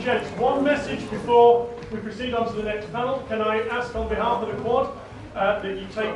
and gents, one message before we proceed on to the next panel. Can I ask on behalf of the quad that you take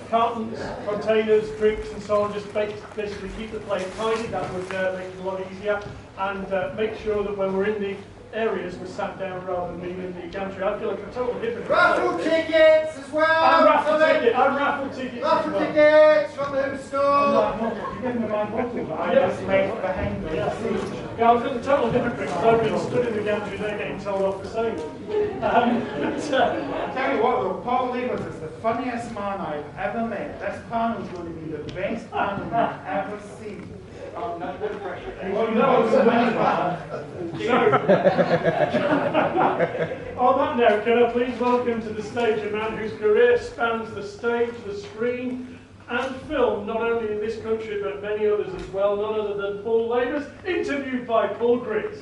cartons, containers, drinks and so on, just basically keep the place tidy. That would make it a lot easier, and make sure that when we're in the areas we're sat down rather than being in the gantry. I feel like a total hypocrite. Raffle tickets as well! I'm raffle tickets Raffle tickets from the store! You give them my bottle, but I just made for hanging. Yeah, I was a total hypocrite because I've been stood in the gantry there getting told off for saying it. I tell you what though, Paul Lavers is the funniest man I've ever met. This panel's going to be the best panel I've ever seen. Oh, no pressure. Well, no, on that note, can I please welcome to the stage a man whose career spans the stage, the screen, and film, not only in this country but many others as well, none other than Paul Lavers, interviewed by Paul Griggs.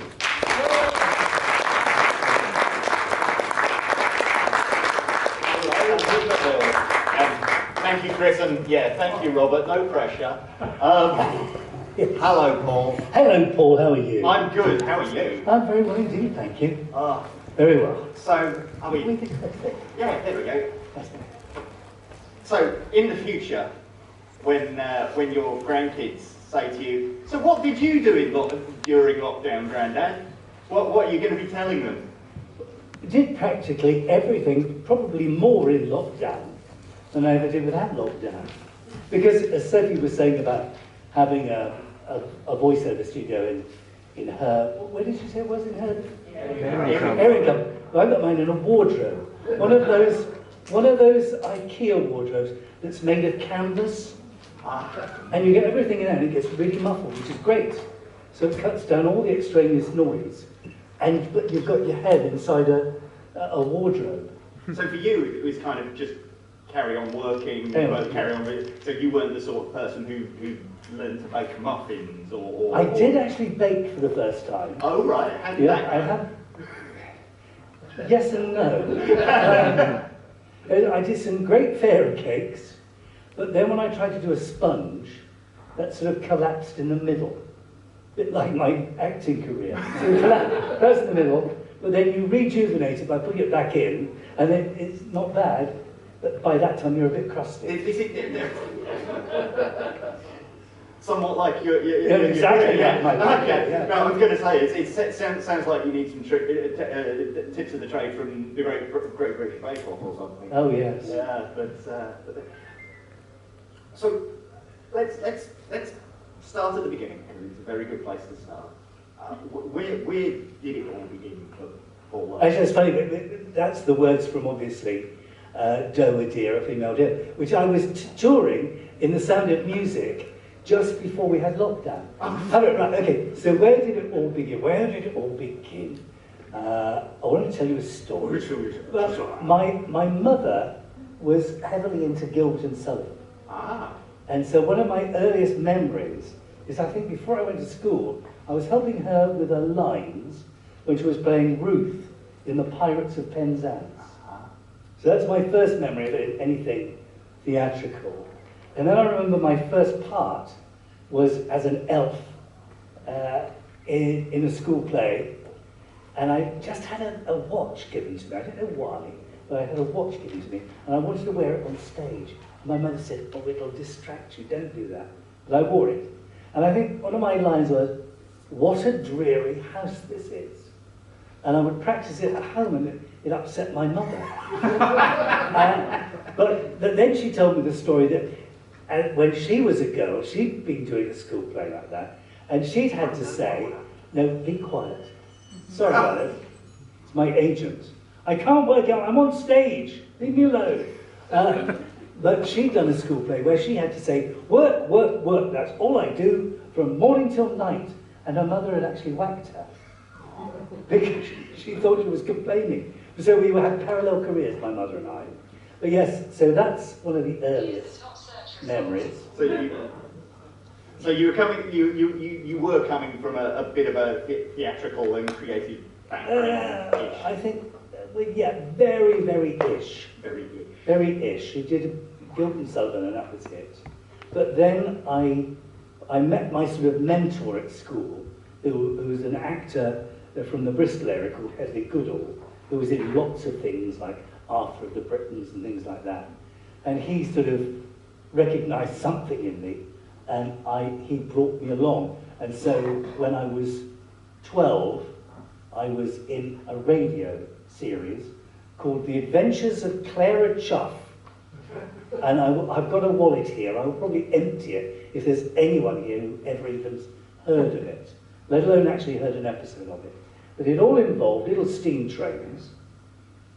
Thank you, Chris, and yeah, thank you, Robert. No pressure. Hello, Paul. Hello, Paul. How are you? I'm good. How are you? I'm very well indeed, thank you. Ah, very well. So, I mean, yeah, there we go. So, in the future, when your grandkids say to you, "So, what did you do during lockdown, Grandad?" What are you going to be telling them? I did practically everything, probably more in lockdown than I ever did without lockdown. Because, as Sophie was saying about having a voiceover studio in her, where did she say it was, in her? Ericum. Well, I got mine in a wardrobe. One of those IKEA wardrobes that's made of canvas. And you get everything in there and it gets really muffled, which is great. So it cuts down all the extraneous noise. But you've got your head inside a wardrobe. So for you, it was kind of just carry on working, carry on. So you weren't the sort of person who learned to bake muffins or I did actually bake for the first time. Oh right, how did that go? I have. Yes and no. I did some great fairy cakes, but then when I tried to do a sponge, that sort of collapsed in the middle. A bit like my acting career. So it collapsed in the middle, but then you rejuvenate it by putting it back in, and then it's not bad, but by that time you're a bit crusty. Is it somewhat like your exactly, yeah. Okay. Yeah. No, I was going to say, it sounds like you need some tips of the trade from the Great British Bake Off or something. Oh yes. Yeah, but so let's start at the beginning. It's a very good place to start. Where did it all begin for Paul? Actually, it's funny. That's the words from obviously Doe, a deer, a female deer, which I was touring in The Sound of Music just before we had lockdown. Right, okay, so where did it all begin? I want to tell you a story. Well, my mother was heavily into Gilbert and Sullivan. And so one of my earliest memories is, I think before I went to school, I was helping her with her lines when she was playing Ruth in The Pirates of Penzance. So that's my first memory of anything theatrical. And then I remember my first part was as an elf in a school play, and I just had a watch given to me. I don't know why, but I had a watch given to me, and I wanted to wear it on stage. And my mother said, "Oh, it'll distract you, don't do that." But I wore it. And I think one of my lines was, "What a dreary house this is." And I would practice it at home, and it upset my mother. But then she told me the story that when she was a girl, she'd been doing a school play like that, and she'd had to say, "No, be quiet. Sorry about it. It's my agent. I can't work out. I'm on stage. Leave me alone." But she'd done a school play where she had to say, "Work, work, work. That's all I do from morning till night." And her mother had actually whacked her because she thought she was complaining. So we had parallel careers, my mother and I. But yes, so that's one of the earliest memories. So you were coming from a bit of a theatrical and creative background. I think, well, yeah, very, very-ish. Very-ish. She did Gilbert and Sullivan, and that was it. But then I met my sort of mentor at school, who was an actor They're from the Bristol area called Headley Goodall, who was in lots of things like Arthur of the Britons and things like that. And he sort of recognised something in me, and he brought me along. And so when I was 12, I was in a radio series called The Adventures of Clara Chuff. And I've got a wallet here. I will probably empty it if there's anyone here who ever even heard of it, let alone actually heard an episode of it. But it all involved little steam trains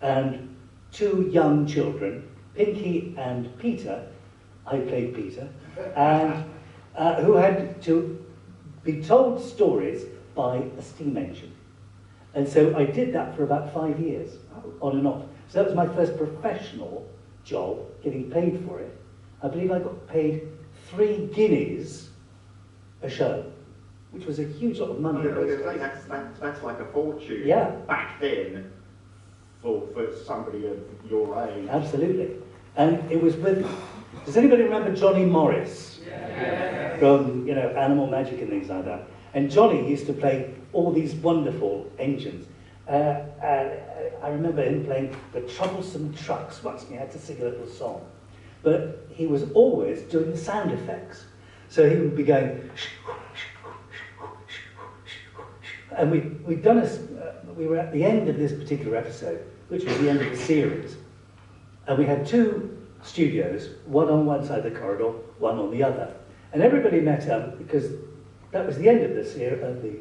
and two young children, Pinky and Peter. I played Peter, and who had to be told stories by a steam engine. And so I did that for about 5 years, on and off. So that was my first professional job, getting paid for it. I believe I got paid 3 guineas a show, which was a huge lot of money. That's like a fortune. Yeah. Back then, for somebody of your age. Absolutely. And it was with, does anybody remember Johnny Morris? Yeah. From, you know, Animal Magic and things like that. And Johnny used to play all these wonderful engines. I remember him playing the Troublesome Trucks once, and he had to sing a little song. But he was always doing the sound effects. So he would be going, and we'd done we were at the end of this particular episode, which was the end of the series, and we had 2 studios, one on one side of the corridor, one on the other. And everybody met up because that was the end of the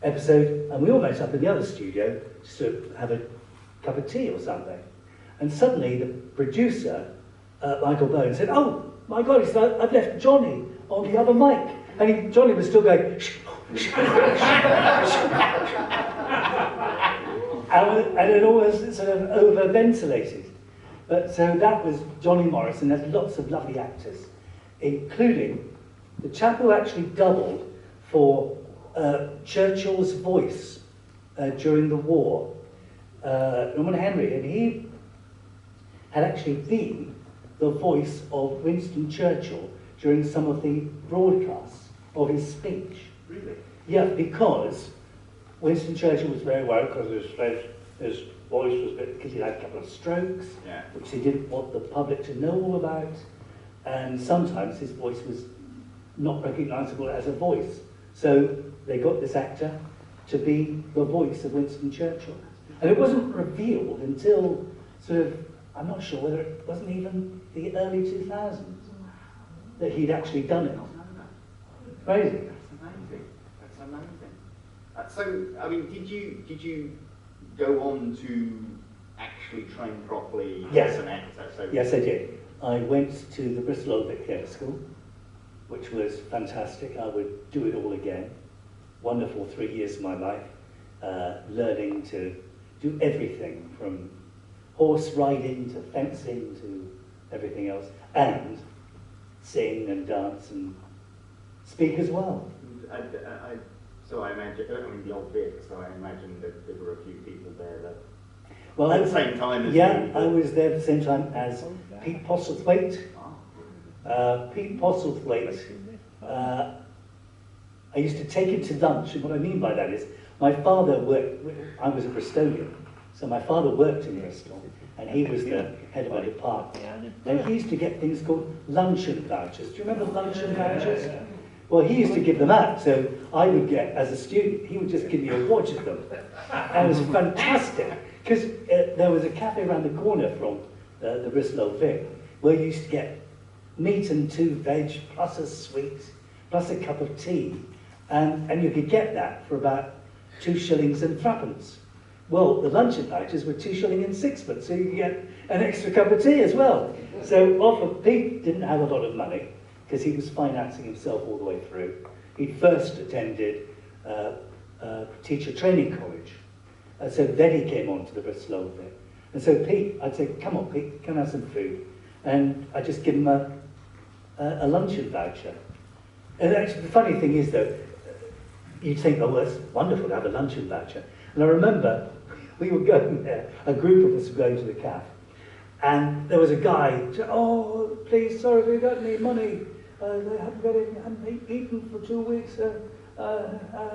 episode, and we all met up in the other studio just to have a cup of tea or something. And suddenly the producer, Michael Bowen, said, "Oh my God," he said, "I've left Johnny on the other mic." And Johnny was still going, and it almost sort of over-ventilated. But so that was Johnny Morris, and there's lots of lovely actors, including the chap who actually doubled for Churchill's voice during the war, Norman Henry, and he had actually been the voice of Winston Churchill during some of the broadcasts of his speech. Really? Yeah, because Winston Churchill was very worried because his voice was a bit, because he had a couple of strokes, Yeah. which he didn't want the public to know all about, and sometimes his voice was not recognisable as a voice. So they got this actor to be the voice of Winston Churchill. And it wasn't revealed until sort of, I'm not sure whether it wasn't even the early 2000s that he'd actually done it. Crazy. That's amazing. That's amazing. So, I mean, did you go on to actually train properly Yes. as an actor? So Yes, I did. I went to the Bristol Old Vic Theatre School, which was fantastic. I would do it all again. Wonderful 3 years of my life, learning to do everything from horse riding to fencing to everything else, and sing and dance and speak as well. So I imagine, I mean, the Old Vic, so I imagine that there were a few people there that, Well, at the same time as yeah, you, I was there at the same time as Pete Postlethwaite. Pete Postlethwaite, I used to take him to lunch, and what I mean by that is, my father worked, I was a Bristolian, so my father worked in Bristol, and he was the head of a department. And he used to get things called luncheon vouchers. Do you remember luncheon vouchers? Well, he used to give them out, so I would get, as a student, he would just give me a watch of them. And it was fantastic, because there was a cafe around the corner from the Bristol Old Vic, where you used to get meat and 2 veg, plus a sweet, plus a cup of tea, and you could get that for about 2 shillings and 3pence. Well, the luncheon vouchers were 2 shillings and 6pence, so you could get an extra cup of tea as well. So often Pete didn't have a lot of money, because he was financing himself all the way through. He first attended teacher training college, and so then he came on to the Bristol Old Vic. And so Pete, I'd say, "Come on, Pete, come have some food," and I'd just give him a luncheon voucher. And actually, the funny thing is, though, you'd think, "Oh, well, it's wonderful to have a luncheon voucher." And I remember we were going there, a group of us were going to the cafe, and there was a guy who said, "Oh, please, sorry, we don't need money. They haven't eaten for 2 weeks. I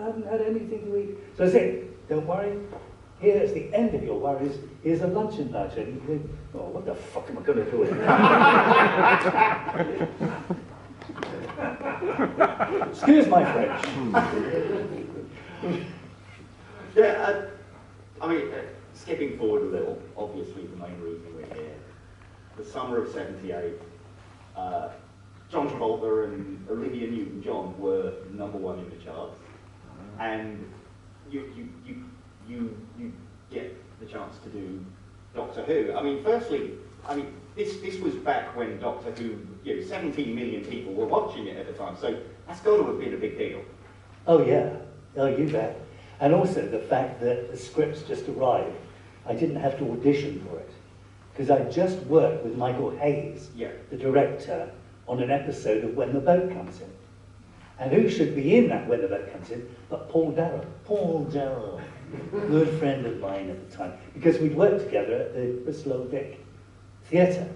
haven't had anything to eat." So I said, don't worry. Here's the end of your worries. Here's a luncheon voucher. And you think, oh, what the fuck am I going to do with it? Excuse my French. Yeah, I mean, skipping forward a little, obviously the main reason we're here. The summer of '78, John Travolta and Olivia Newton-John were #1 in the charts, and you get the chance to do Doctor Who. I mean, firstly, this was back when Doctor Who, 17 million people were watching it at the time, so that's got to have been a big deal. Oh yeah, oh you bet. And also the fact that the scripts just arrived. I didn't have to audition for it, because I just worked with Michael Hayes, the director, on an episode of When the Boat Comes In. And who should be in that When the Boat Comes In but Paul Darrow. Paul Darrow, good friend of mine at the time, because we'd worked together at the Bristol Old Vic Theatre.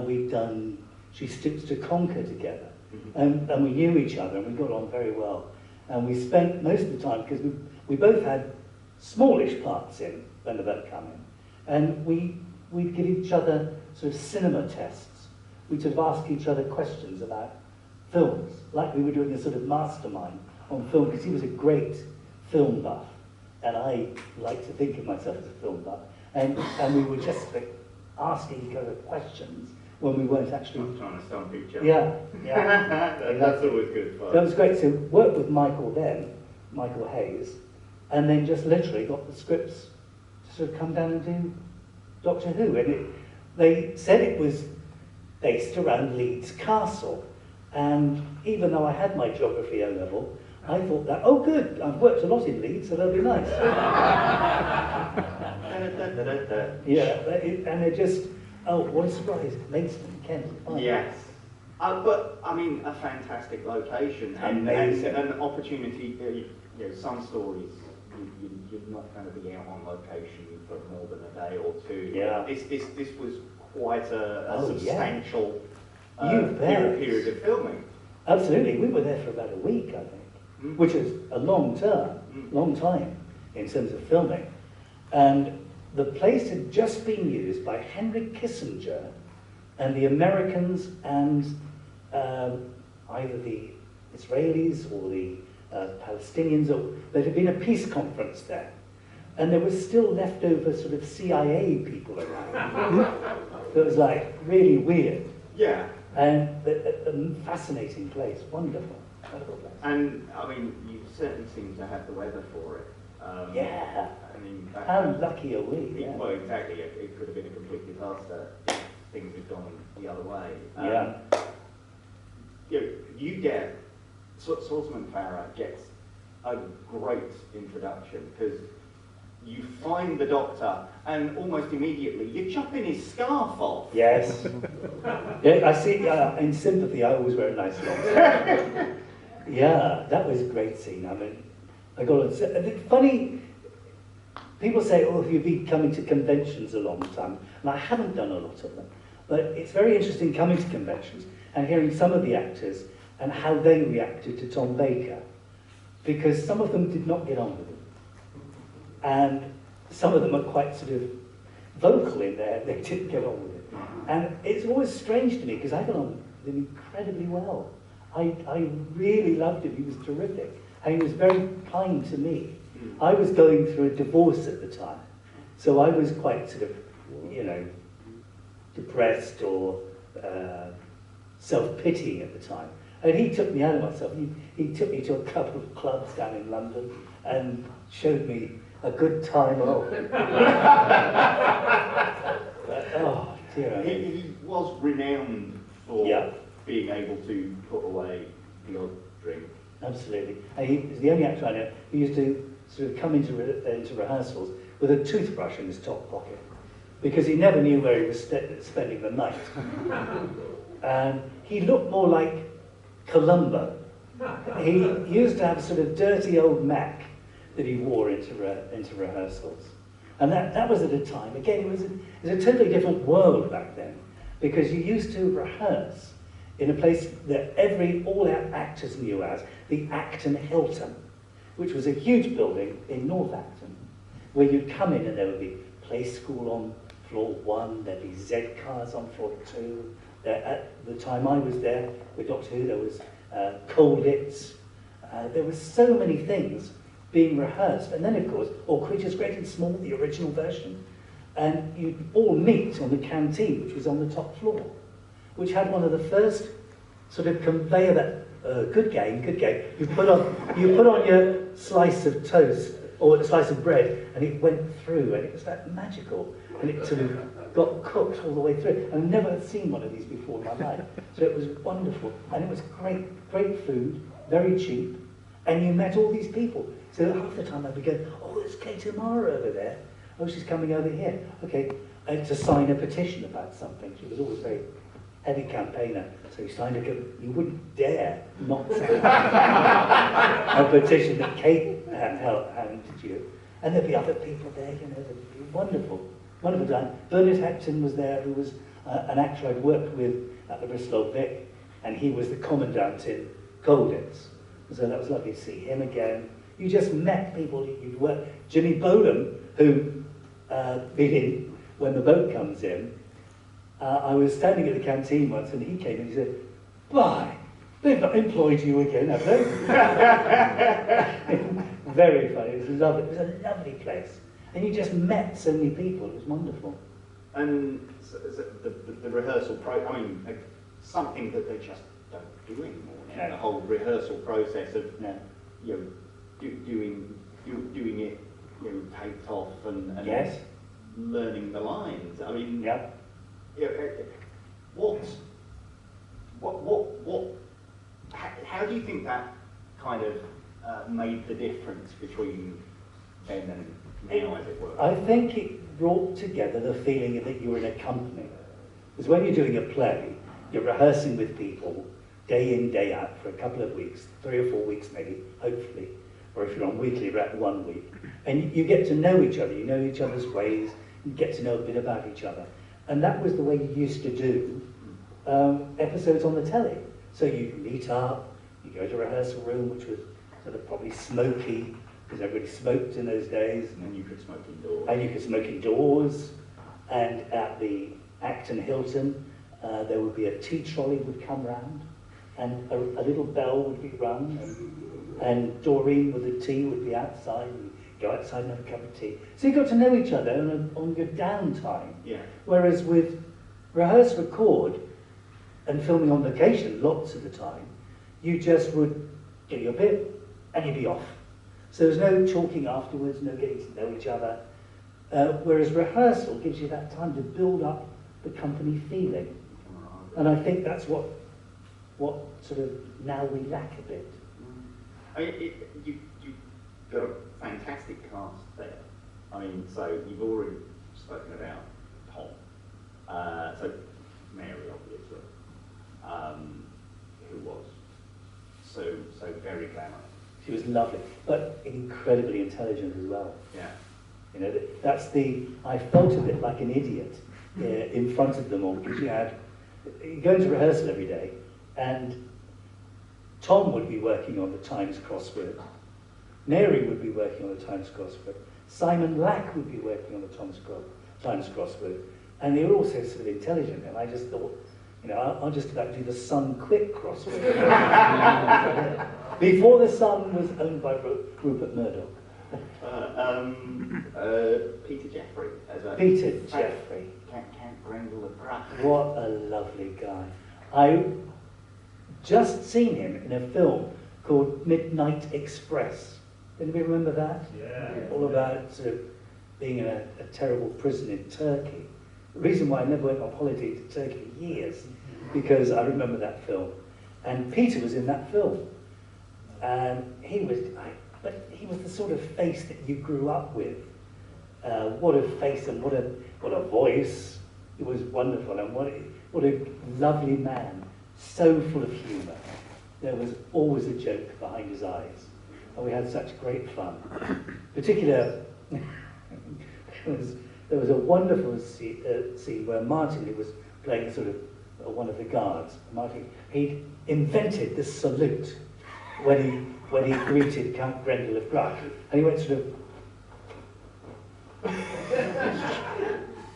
We'd done She Stoops to Conquer together, and we knew each other and we got on very well. And we spent most of the time, because we both had smallish parts in When the Boat Come In, and we'd give each other sort of cinema tests. We'd sort of ask each other questions about films, like we were doing a sort of mastermind on film, because he was a great film buff, and I like to think of myself as a film buff, and we were just like asking each other questions when we weren't actually trying to stump each other. Yeah. That's always good fun. That was great. So worked with Michael Hayes, and then just literally got the scripts to sort of come down and do Doctor Who. And they said it was based around Leeds Castle. And even though I had my geography O level, I thought that, oh good, I've worked a lot in Leeds, so that'll be nice. And it just, oh, what a surprise, Maidstone, Kent. Fine. Yes. But, I mean, a fantastic location and an opportunity, some stories, you're not going to be out on location for more than a day or two. Yeah. This was quite a substantial period of filming. Absolutely. We were there for about a week, I think, which is a long time in terms of filming. And the place had just been used by Henry Kissinger and the Americans and either the Israelis or the Palestinians, or there had been a peace conference there. And there was still leftover sort of CIA people around. That was like really weird. Yeah. And a fascinating place, wonderful place. And I mean, you certainly seem to have the weather for it. Yeah. I mean, how lucky are we? Yeah. Well, exactly. It could have been a complete disaster if things had gone the other way. You get Swordsman Farah gets a great introduction because you find the Doctor and almost immediately you're chopping his scarf off. Yes. Yeah, I see. In sympathy, I always wear a nice long scarf. Yeah, that was a great scene. I mean, I got on. Funny. People say, "Oh, have you been coming to conventions a long time?" And I haven't done a lot of them, but it's very interesting coming to conventions and hearing some of the actors and how they reacted to Tom Baker, because some of them did not get on with him. And some of them are quite sort of vocal in there, they didn't get on with it. And it's always strange to me, because I got on with him incredibly well. I really loved him, he was terrific. And he was very kind to me. I was going through a divorce at the time, so I was quite sort of, depressed or self-pitying at the time. And he took me out of myself. He took me to a couple of clubs down in London and showed me a good time. Oh, oh dear. He was renowned for being able to put away the odd drink. Absolutely. And he was the only actor I know who used to sort of come into rehearsals with a toothbrush in his top pocket, because he never knew where he was spending the night. And he looked more like Columbo. He used to have a sort of dirty old Mac that he wore into rehearsals. And that was at a time, again, it was a totally different world back then, because you used to rehearse in a place that all our actors knew as the Acton Hilton. which was a huge building in North Acton, where you'd come in and there would be play school on floor 1, there'd be Z cars on floor 2. At the time I was there with Doctor Who, there was Colditz. There were so many things being rehearsed. And then, of course, All Creatures Great and Small, the original version. And you'd all meet on the canteen, which was on the top floor, which had one of the first sort of conveyor that, good game. You put on your slice of toast, or a slice of bread, and it went through, and it was like magical. And it sort of got cooked all the way through. I've never seen one of these before in my life. So it was wonderful. And it was great food, very cheap. And you met all these people. So half the time I'd be going, oh, there's Kate Amara over there. Oh, she's coming over here. Okay, to sign a petition about something. She was always a very heavy campaigner. So you signed you wouldn't dare not sign a petition that Kate handed you. And there'd be other people there, you know, that'd be wonderful. Wonderful time. Bernard Hepton was there, who was an actor I'd worked with at the Bristol Vic, and he was the commandant in Colditz. So that was lovely to see him again. You just met people you'd worked. Jimmy Bolam, who been in When the Boat Comes In. I was standing at the canteen once, and he came and he said, "Bye, they've not employed you again, have they?" Very funny. It was lovely. It was a lovely place. And you just met so many people. It was wonderful. And so the rehearsal something that they just don't do anymore. No. The whole rehearsal process of doing it, taped off and Yes. learning the lines. I mean, Yeah. How do you think that kind of made the difference between then and now, as it were? I think it brought together the feeling that you were in a company. Because when you're doing a play, you're rehearsing with people day in, day out for a couple of weeks, 3 or 4 weeks maybe, hopefully. Or if you're on weekly, about 1 week. And you get to know each other, you know each other's ways, you get to know a bit about each other. And that was the way you used to do episodes on the telly. So you'd meet up, you go to a rehearsal room, which was sort of probably smoky, because everybody smoked in those days. And you could smoke indoors. And you could smoke indoors. And at the Acton Hilton, there would be a tea trolley would come round, and a little bell would be rung, and Doreen with the tea would be outside, and go outside and have a cup of tea. So you got to know each other on your downtime. Yeah. Whereas with rehearse, record, and filming on location, lots of the time, you just would do your bit, and you'd be off. So there's no talking afterwards, no getting to know each other. Whereas rehearsal gives you that time to build up the company feeling. And I think that's what sort of now we lack a bit. I mean, you've got a fantastic cast there. I mean, so you've already spoken about Tom. So Mary, obviously, who was so very glamorous. She was lovely, but incredibly intelligent as well. Yeah. You know, I felt a bit like an idiot in front of them all, because you go into rehearsal every day, and Tom would be working on the Times crossword, Mary would be working on the Times crossword, Simon Lack would be working on the Times crossword, and they were all so sort of intelligent, and I just thought, I'll just about do the Sun Quick crossword. Before the Sun was owned by Rupert Murdoch. Peter Jeffrey. Peter Jeffrey. Can't Grendel the Brat. What a lovely guy. I just seen him in a film called Midnight Express. Anybody remember that? Yeah. All about sort of being in a terrible prison in Turkey. The reason why I never went on holiday to Turkey for years, because I remember that film. And Peter was in that film. And he was the sort of face that you grew up with. What a face and what a voice. It was wonderful, and what a lovely man. So full of humour. There was always a joke behind his eyes. And we had such great fun. Particular, there was a wonderful scene where Martin, who was playing sort of one of the guards, Martin, he invented this salute when when he greeted Count Grendel of Bruck, and he went sort of,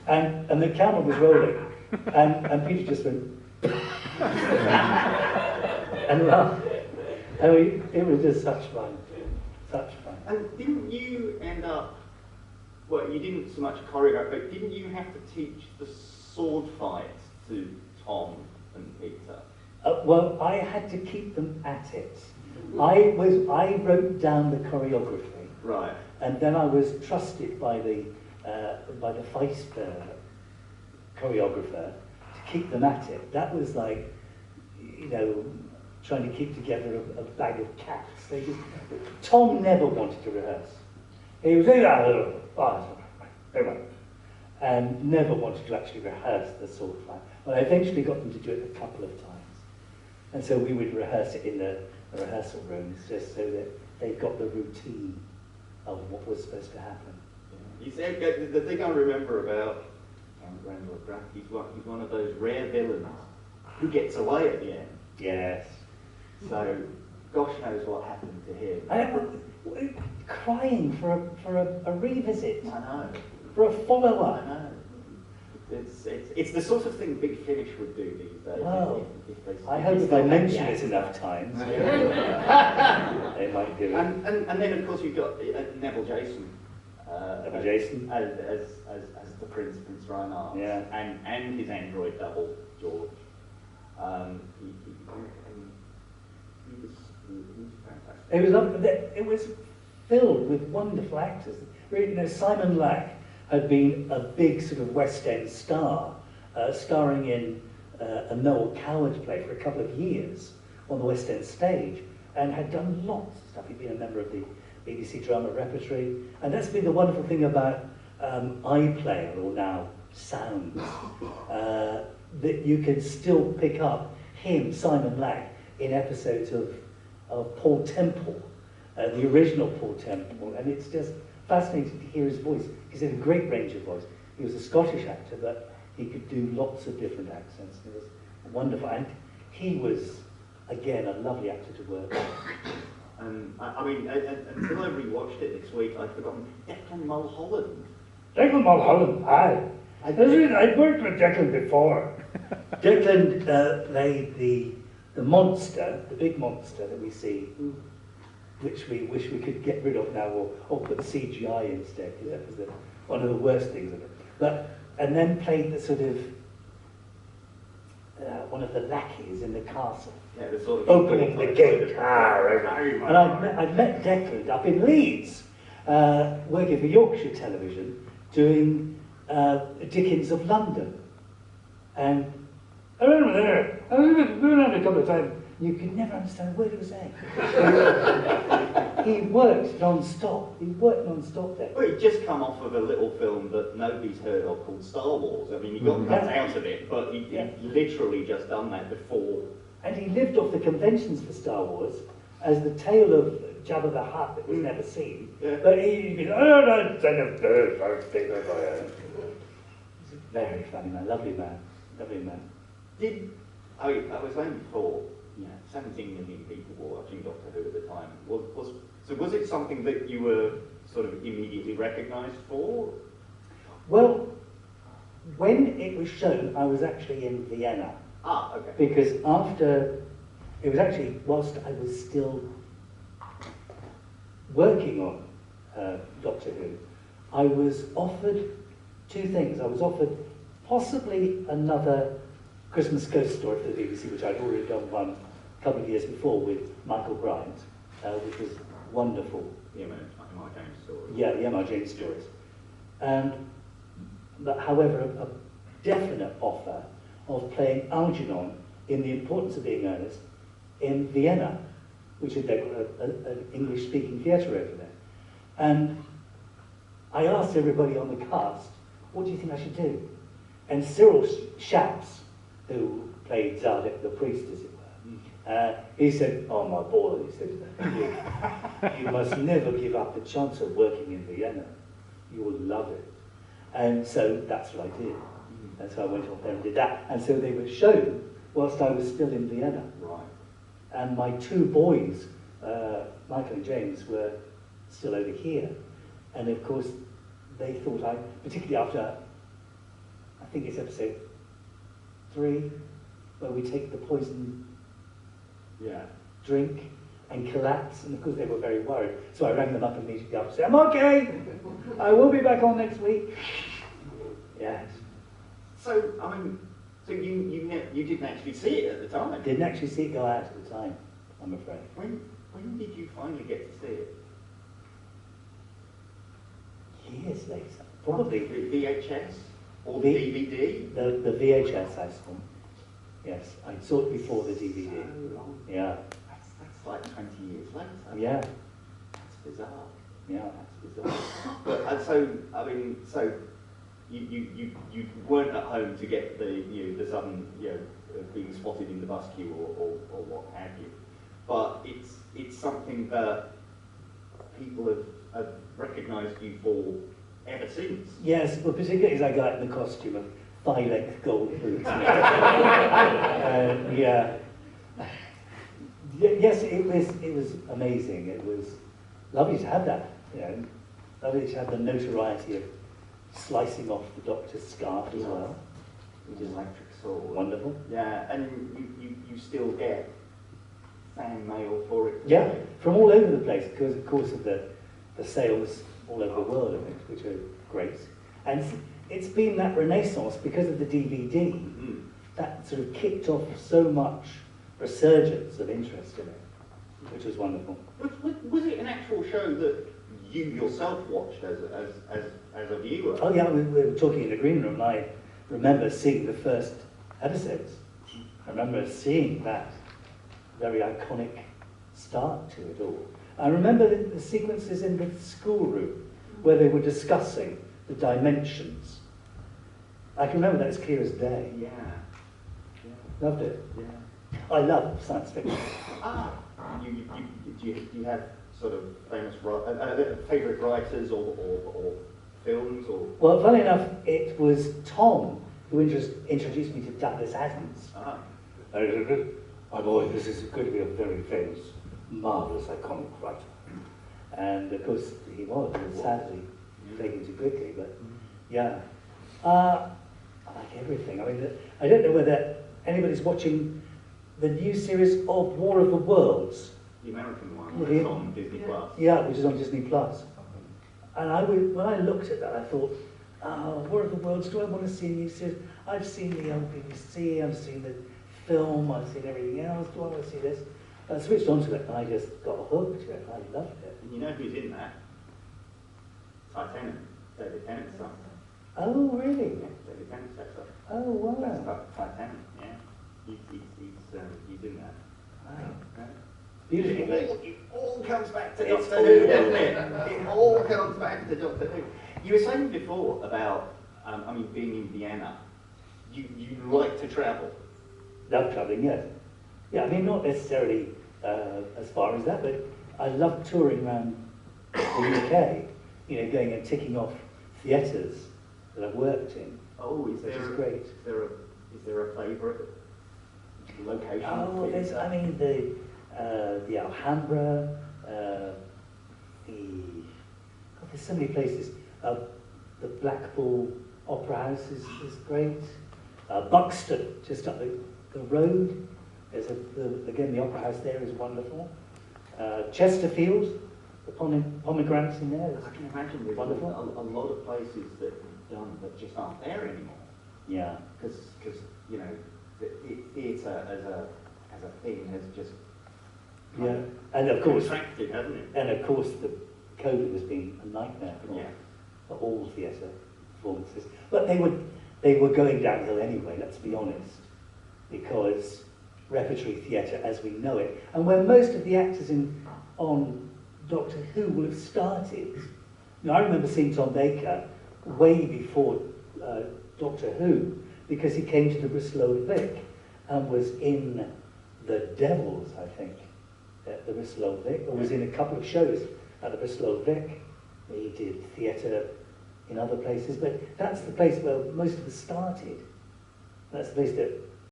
and the camera was rolling, and Peter just went, and laughed. And it was just such fun, such fun. And didn't you end up, well, you didn't so much choreograph, but didn't you have to teach the sword fight to Tom and Peter? Well, I had to keep them at it. I wrote down the choreography. Right. And then I was trusted by the Feist choreographer to keep them at it. That was like, you know, trying to keep together a bag of cats. Tom never wanted to rehearse. He was and never wanted to actually rehearse the sword fight. Well, I eventually got them to do it a couple of times. And so we would rehearse it in the rehearsal rooms just so that they got the routine of what was supposed to happen. You said the thing I remember about Count Grendel of Bruck, he's one of those rare villains who gets away at the end. Yes. So, gosh knows what happened to him. Crying for a revisit, I know. for a follow-up. I know. It's the sort of thing Big Finish would do these days. Well, if they I hope if I mention it enough times, they might do it. And then of course you've got Neville Jason. Neville Jason. As the Prince Reinhardt. Yeah. And his android double, George. He was fantastic. It was filled with wonderful actors. Really, you know, Simon Lack had been a big sort of West End star, starring in a Noel Coward play for a couple of years on the West End stage, and had done lots of stuff. He'd been a member of the BBC Drama Repertory, and that's been the wonderful thing about iPlayer, or now Sounds, that you can still pick up him, Simon Lack, in episodes of Paul Temple, the original Paul Temple, and it's just fascinating to hear his voice. He's had a great range of voice. He was a Scottish actor, but he could do lots of different accents. It was wonderful, and he was, again, a lovely actor to work with. I mean, until I rewatched it this week, I'd forgotten Declan Mulholland. Declan Mulholland, aye. I'd worked with Declan before. Declan played the monster, the big monster that we see, which we wish we could get rid of now, or put CGI instead, because that was one of the worst things of it. And then played the sort of, one of the lackeys in the castle, Yeah, the sort of opening the gate. And I'd met Declan up in Leeds, working for Yorkshire Television, doing Dickens of London. And I remember there, we were around a couple of times, you could never understand a word he was saying. He worked non-stop. There. Well, he'd just come off of a little film that nobody's heard of called Star Wars. I mean, he got cut out of it, but he'd literally just done that before. And he lived off the conventions for Star Wars as the tale of Jabba the Hutt that was never seen. Yeah. But he'd be like, oh, no, son of birds, He's a very funny man, lovely man. I was saying before, 17 million people were watching Doctor Who at the time. Was it something that you were sort of immediately recognised for? Well, when it was shown, I was actually in Vienna. Ah, okay. Because it was actually whilst I was still working on Doctor Who, I was offered two things. I was offered possibly another Christmas Ghost Story for the BBC, which I'd already done one a couple of years before with Michael Bryant, which was wonderful. The M.R. James story. Yeah, the M.R. James stories. But however, a definite offer of playing Algernon in The Importance of Being Earnest in Vienna, which had got an English-speaking theatre over there. And I asked everybody on the cast, what do you think I should do? And Cyril Shaps, who played Zardek the priest, as it were, he said, oh my boy, he said, you must never give up the chance of working in Vienna. You will love it. And so that's what I did. And so I went off there and did that. And so they were shown whilst I was still in Vienna. Right. And my two boys Michael and James were still over here. And of course, they thought particularly after, I think it's episode 3, where we take the poison drink and collapse, and of course they were very worried. So I rang them up immediately after, said, I'm okay, I will be back on next week. Yes. So, I mean, you didn't actually see it at the time? I didn't actually see it go out at the time, I'm afraid. When did you finally get to see it? Years later, probably. The VHS or the DVD? The VHS I saw. Yes, I saw it before the DVD. So long. Yeah. That's like 20 years later. Yeah. That's bizarre. Yeah. That's bizarre. But so I mean, so you weren't at home to get the sudden being spotted in the bus queue or what have you. But it's something that people have recognised you for ever since. Yes, well, particularly as I got in the costume of thigh-length gold boots. Yeah. Yes, it was amazing. It was lovely to have that. Lovely to have the notoriety of slicing off the Doctor's scarf as well. Which is electric sword. Wonderful. Yeah, and you still get fan mail for it. Yeah, from all over the place, because of course of the sales all over the world of it, which are great. And it's been that renaissance because of the DVD that sort of kicked off so much resurgence of interest in it, which was wonderful. Was it an actual show that you yourself watched as a viewer? Oh yeah, we were talking in the green room, and I remember seeing the first episodes. I remember seeing that very iconic start to it all. I remember the sequences in the schoolroom where they were discussing the dimensions. I can remember that as clear as day. Yeah. Loved it. Yeah. I love science fiction. Do you have sort of famous favourite writers or films or? Well, funny enough, it was Tom who introduced me to Douglas Adams. My boy, this is going to be a very famous, marvellous, iconic writer. And of course, he was, sadly taken too quickly, but yeah. I like everything. I mean, I don't know whether anybody's watching the new series of War of the Worlds. The American one, which is on Disney Plus. Yeah, which is on Disney Plus. And when I looked at that, I thought, War of the Worlds, do I want to see a new series? I've seen the old BBC, I've seen the film, I've seen everything else, do I want to see this? I switched onto it and I just got hooked to it. I loved it. And you know who's in that? Titanic, David Tennant's son. Oh, really? Yeah, David Tennant's actor. Oh, wow. That's Titanic, yeah. He's in that. Wow. Beautiful. It all comes back to Doctor Who, doesn't it? It all comes back to Doctor Who. You were saying before about, being in Vienna. You like to travel. Love travelling, yes. Yeah, I mean, not necessarily as far as that, but I love touring around the UK, going and ticking off theatres that I've worked in. Oh, which is great. Is there a favourite location? Oh, there's the Alhambra, there's so many places. The Blackpool Opera House is great. Buxton, just up the road. There's again, the Opera House there is wonderful. Chesterfield, the pomegranates in there. I can imagine there's wonderful. a lot of places that you've done that just aren't there anymore. Yeah. Because the theatre as a thing has just and of course, contracted, hasn't it? and of course, the COVID has been a nightmare Yeah. for all theatre performances. But they were going downhill anyway. Let's be honest, because repertory theatre as we know it, and where most of the actors on Doctor Who will have started. Now, I remember seeing Tom Baker way before Doctor Who, because he came to the Bristol Old Vic and was in The Devils, I think, at the Bristol Old Vic, or was in a couple of shows at the Bristol Old Vic. He did theatre in other places, but that's the place where most of us started. That's the place that